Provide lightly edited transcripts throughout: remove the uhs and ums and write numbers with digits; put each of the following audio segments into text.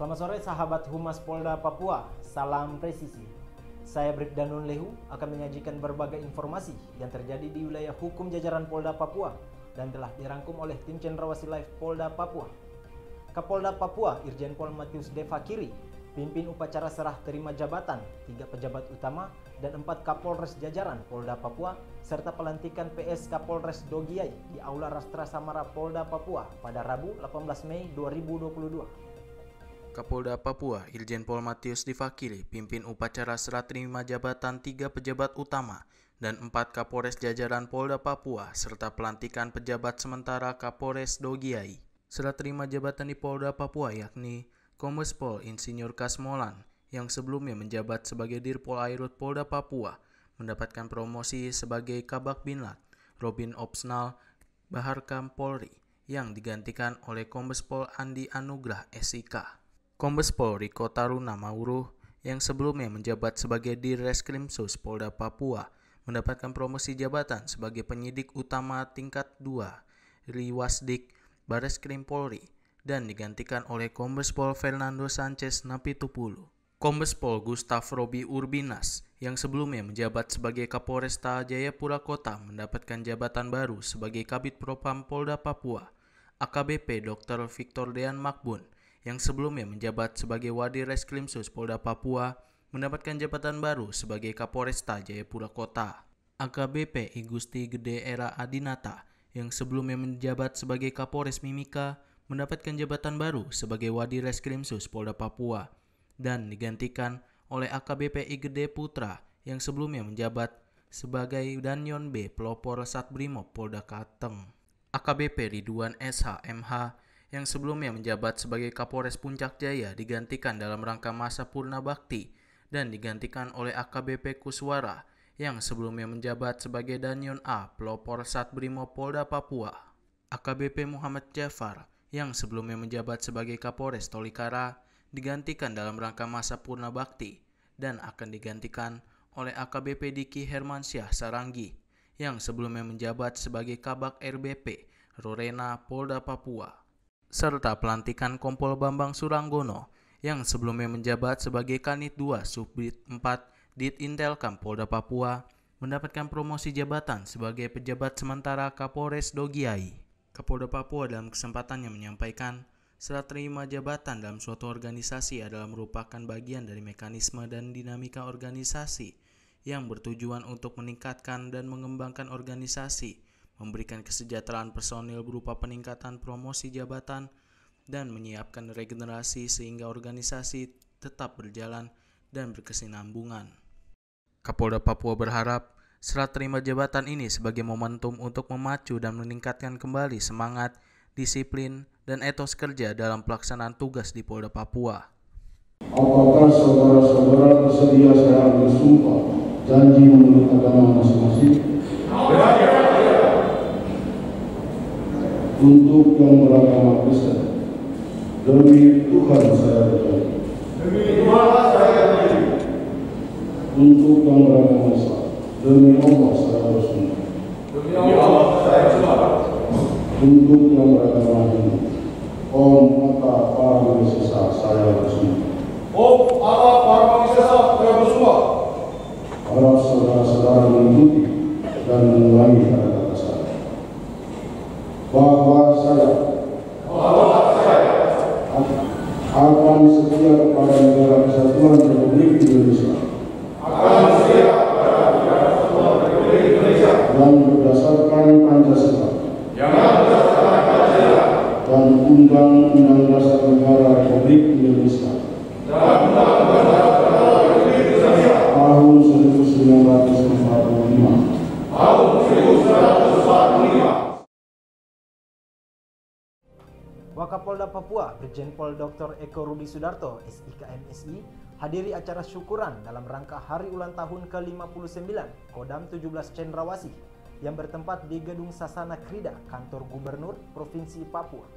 Selamat sore sahabat Humas Polda Papua, salam presisi. Saya Bribda Nun Lehu akan menyajikan berbagai informasi yang terjadi di wilayah hukum jajaran Polda Papua dan telah dirangkum oleh tim Cendrawasih Live Polda Papua. Kapolda Papua Irjen Pol Matius D. Fakiri pimpin upacara serah terima jabatan 3 pejabat utama dan 4 Kapolres jajaran Polda Papua serta pelantikan PS Kapolres Dogiai di Aula Rastra Samara Polda Papua pada Rabu 18 Mei 2022. Kapolda Papua Irjen Pol Matius D. Fakiri pimpin upacara serah terima jabatan 3 pejabat utama dan 4 Kapolres jajaran Polda Papua serta pelantikan pejabat sementara Kapolres Dogiai. Serah terima jabatan di Polda Papua yakni Kombes Pol Insinyur Kasmolan yang sebelumnya menjabat sebagai Dirpol Airut Polda Papua mendapatkan promosi sebagai Kabak Binlat Robin Opsnal Baharkam Polri yang digantikan oleh Kombes Pol Andi Anugrah SIK. Kombes Pol Riko Taruna Mauruh yang sebelumnya menjabat sebagai Dirreskrimsus Polda Papua mendapatkan promosi jabatan sebagai penyidik utama tingkat 2 Riwasdik Bareskrim Polri dan digantikan oleh Kombes Pol Fernando Sanchez Napitupulu. Kombes Pol Gustaf Robi Urbinas yang sebelumnya menjabat sebagai Kapolresta Jayapura Kota mendapatkan jabatan baru sebagai Kabid Propam Polda Papua. AKBP Dr. Victor Dean Makbun yang sebelumnya menjabat sebagai Wadir Reskrimsus Polda Papua mendapatkan jabatan baru sebagai Kapolresta Jayapura Kota. AKBP I Gusti Gede Era Adinata yang sebelumnya menjabat sebagai Kapolres Mimika mendapatkan jabatan baru sebagai Wadir Reskrimsus Polda Papua dan digantikan oleh AKBP I Gede Putra yang sebelumnya menjabat sebagai Danyon B Pelopor Satbrimob Polda Kateng. AKBP Ridwan SH MH yang sebelumnya menjabat sebagai Kapolres Puncak Jaya digantikan dalam rangka masa purna bakti dan digantikan oleh AKBP Kuswara yang sebelumnya menjabat sebagai Danyon A Pelopor Satbrimob Polda Papua. AKBP Muhammad Jafar yang sebelumnya menjabat sebagai Kapolres Tolikara digantikan dalam rangka masa purna bakti dan akan digantikan oleh AKBP Diki Hermansyah Saranggi yang sebelumnya menjabat sebagai Kabak RBP Rorena Polda Papua. Serta pelantikan Kompol Bambang Suranggono yang sebelumnya menjabat sebagai Kanit 2 Subdit 4 Dit Intelkam Polda Papua mendapatkan promosi jabatan sebagai pejabat sementara Kapolres Dogiai. Kapolda Papua dalam kesempatannya menyampaikan serah terima jabatan dalam suatu organisasi adalah merupakan bagian dari mekanisme dan dinamika organisasi yang bertujuan untuk meningkatkan dan mengembangkan organisasi, memberikan kesejahteraan personil berupa peningkatan promosi jabatan, dan menyiapkan regenerasi sehingga organisasi tetap berjalan dan berkesinambungan. Kapolda Papua berharap serah terima jabatan ini sebagai momentum untuk memacu dan meningkatkan kembali semangat, disiplin, dan etos kerja dalam pelaksanaan tugas di Polda Papua. Apakah saudara-saudara bersedia saya ambil sumpah janji menurut agama masing-masing? Untuk yang beragama Kristen, demi Tuhan saya berjanji. Demi Tuhan saya berjanji. Untuk yang beragama Islam, demi Allah saya bersumpah. Demi Allah saya bersumpah. Untuk yang beragama Hindu, Om Mata Paramahansa saya bersumpah. Om Allah Paramahansa saya bersumpah. Harap saudara-saudara mengikuti dan mengulangi kata-kata saya. Bahwa saya akan setia kepada negara kesatuan Republik Indonesia dan berdasarkan Pancasila dan Undang-Undang Dasar Negara Republik Indonesia tahun 1945. Wakapolda Papua Brigjen Pol Dr. Eko Rudi Sudarto SIKMSI hadiri acara syukuran dalam rangka hari ulang tahun ke-59 Kodam 17 Cendrawasih yang bertempat di Gedung Sasana Krida, Kantor Gubernur Provinsi Papua.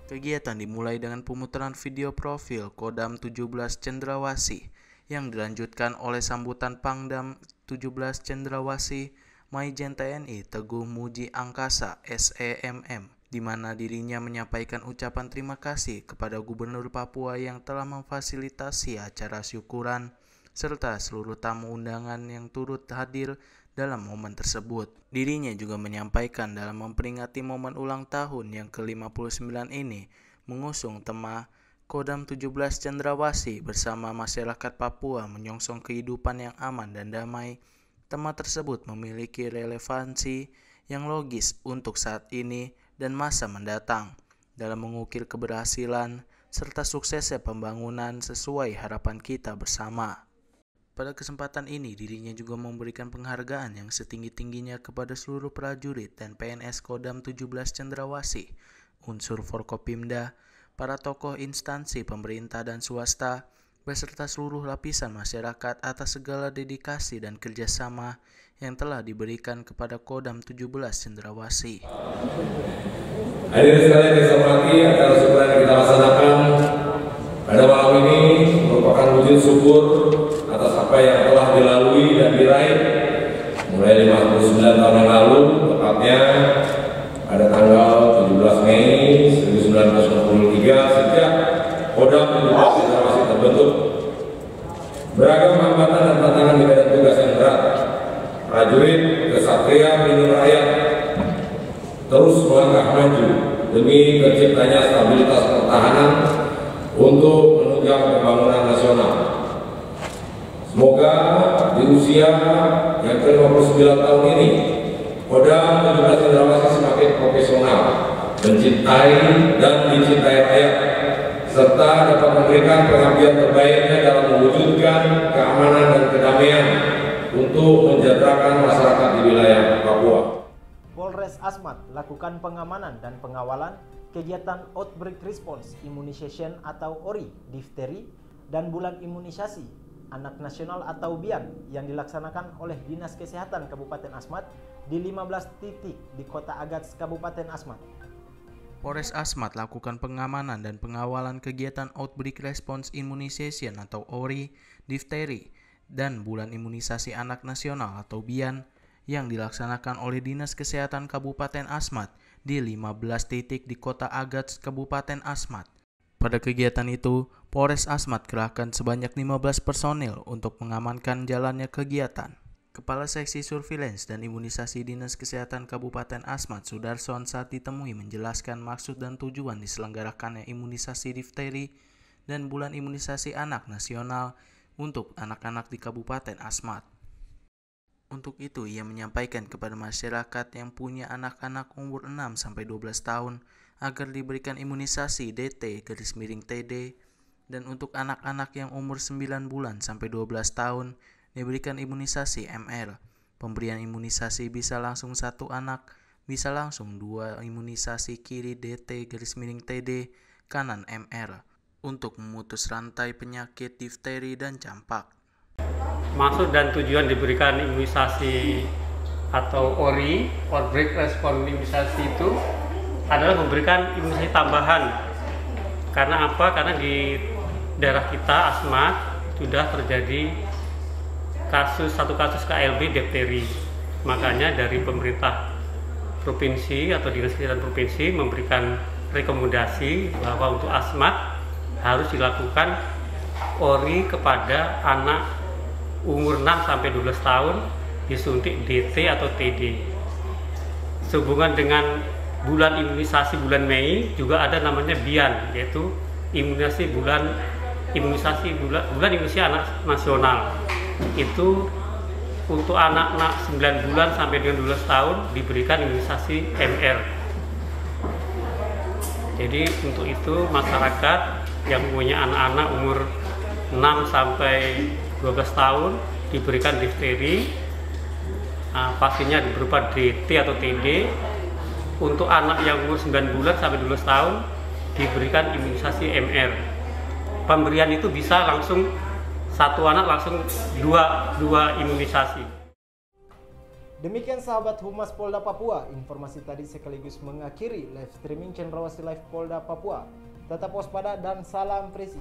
Kegiatan dimulai dengan pemutaran video profil Kodam 17 Cendrawasih yang dilanjutkan oleh sambutan Pangdam 17 Cendrawasih Maijen TNI Teguh Muji Angkasa SEMM di mana dirinya menyampaikan ucapan terima kasih kepada Gubernur Papua yang telah memfasilitasi acara syukuran serta seluruh tamu undangan yang turut hadir dalam momen tersebut. Dirinya juga menyampaikan dalam memperingati momen ulang tahun yang ke-59 ini mengusung tema Kodam 17 Cendrawasih bersama masyarakat Papua menyongsong kehidupan yang aman dan damai. Tema tersebut memiliki relevansi yang logis untuk saat ini dan masa mendatang dalam mengukir keberhasilan serta suksesnya pembangunan sesuai harapan kita bersama. Pada kesempatan ini, dirinya juga memberikan penghargaan yang setinggi-tingginya kepada seluruh prajurit dan PNS Kodam 17 Cendrawasih, unsur Forkopimda, para tokoh instansi pemerintah dan swasta, beserta seluruh lapisan masyarakat atas segala dedikasi dan kerjasama yang telah diberikan kepada Kodam 17 Cendrawasih. Hadirin sekalian yang saya hormati, acara syukuran yang kita laksanakan pada malam ini merupakan wujud syukur atas apa yang telah dilalui dan diraih mulai 59 tahun yang lalu, tepatnya pada tanggal 17 Mei 1963 sejak Kodam 17 Cendrawasih terbentuk. Beragam hambatan dan tantangan di medan tugas yang berat, prajurit kesatria pelindung rakyat terus melangkah maju demi terciptanya stabilitas pertahanan untuk menunjang pembangunan nasional. Semoga di usia yang ke-59 tahun ini, Kodam 17 Cendrawasih semakin profesional, mencintai dan dicintai rakyat, serta dapat memberikan pengabdian terbaiknya dalam mewujudkan keamanan dan kedamaian untuk mensejahterakan masyarakat di wilayah Papua. Polres Asmat lakukan pengamanan dan pengawalan kegiatan Outbreak Response Immunization atau ORI, difteri, dan bulan imunisasi anak nasional atau BIAN yang dilaksanakan oleh Dinas Kesehatan Kabupaten Asmat di 15 titik di Kota Agats, Kabupaten Asmat. Polres Asmat lakukan pengamanan dan pengawalan kegiatan Outbreak Response Immunization atau ORI, difteri, dan bulan imunisasi anak nasional atau BIAN yang dilaksanakan oleh Dinas Kesehatan Kabupaten Asmat di 15 titik di Kota Agats, Kabupaten Asmat. Pada kegiatan itu, Polres Asmat kerahkan sebanyak 15 personil untuk mengamankan jalannya kegiatan. Kepala Seksi Surveillance dan Imunisasi Dinas Kesehatan Kabupaten Asmat, Sudarson, saat ditemui menjelaskan maksud dan tujuan diselenggarakannya imunisasi difteri dan bulan imunisasi anak nasional untuk anak-anak di Kabupaten Asmat. Untuk itu, ia menyampaikan kepada masyarakat yang punya anak-anak umur 6-12 tahun agar diberikan imunisasi DT-TD, dan untuk anak-anak yang umur 9 bulan sampai 12 tahun diberikan imunisasi MR. Pemberian imunisasi bisa langsung 1 anak, bisa langsung 2 imunisasi kiri DT-TD, kanan MR, untuk memutus rantai penyakit difteri dan campak. Maksud dan tujuan diberikan imunisasi atau ORI, Outbreak Response Immunisasi, itu adalah memberikan imunisasi tambahan. Karena apa? Karena di daerah kita Asmat sudah terjadi satu kasus KLB difteri. Makanya dari pemerintah provinsi atau Dinas Kesehatan Provinsi memberikan rekomendasi bahwa untuk Asmat harus dilakukan ORI kepada anak umur 6-12 tahun disuntik DT atau TD. Sehubungan dengan bulan imunisasi bulan Mei juga ada namanya BIAN, yaitu bulan imunisasi anak nasional. Itu untuk anak-anak 9 bulan sampai dengan 12 tahun diberikan imunisasi MR. Jadi untuk itu masyarakat yang punya anak-anak umur 6 sampai 12 tahun diberikan difteri, vaksinnya berupa DT atau TD. Untuk anak yang umur 9 bulan sampai 12 tahun diberikan imunisasi MR. Pemberian itu bisa langsung 1 anak langsung dua imunisasi. Demikian sahabat Humas Polda Papua, informasi tadi sekaligus mengakhiri live streaming Cendrawasih Live Polda Papua. Tetap waspada dan salam presisi.